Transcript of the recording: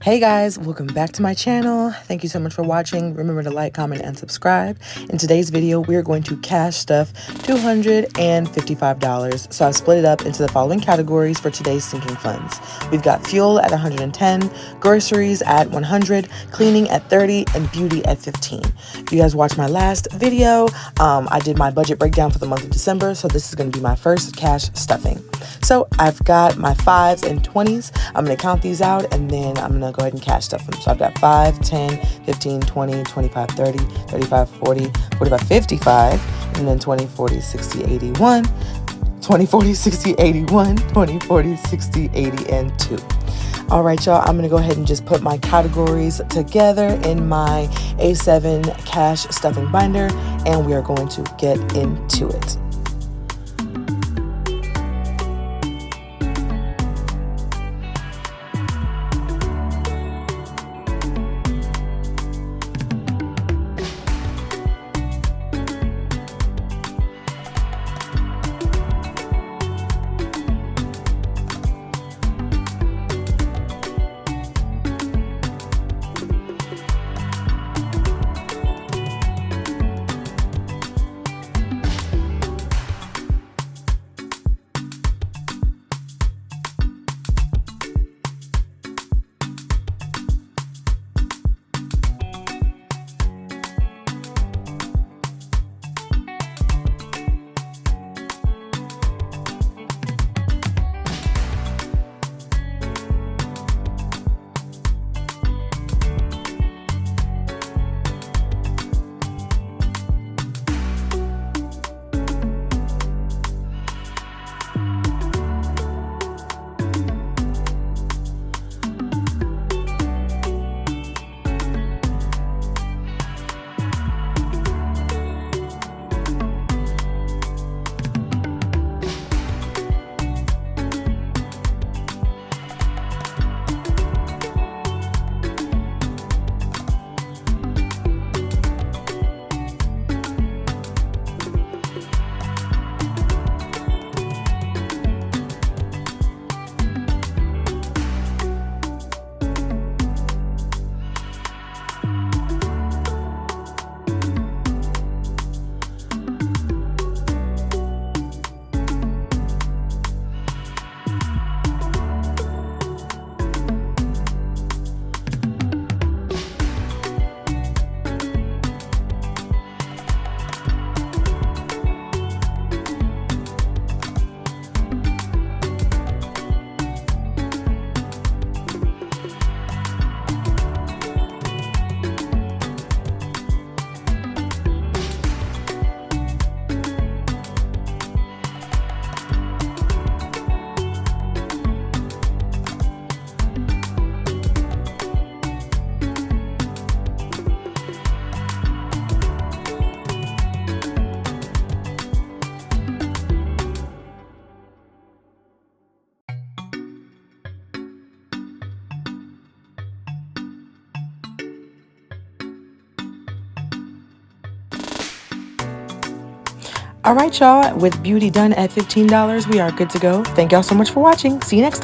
Hey guys, welcome back to my channel. Thank you so much for watching. Remember to like, comment, and subscribe. In today's video, we're going to cash stuff $255. So I've split it up into the following categories for today's sinking funds. We've got fuel at 110, groceries at 100, cleaning at 30, and beauty at 15. If you guys watched my last video, I did my budget breakdown for the month of December. So this is going to be my first cash stuffing. So I've got my 5s and 20s. I'm going to count these out and then I'm going to go ahead and cash stuff them. So I've got 5, 10, 15, 20, 25, 30, 35, 40, 45, 55, and then 20, 40, 60, 81, 20, 40, 60, 81, 20, 40, 60, 80, and 2. All right, y'all, I'm going to go ahead and just put my categories together in my A7 cash stuffing binder, and we are going to get into it. All right, y'all, with beauty done at $15, we are good to go. Thank y'all so much for watching. See you next time.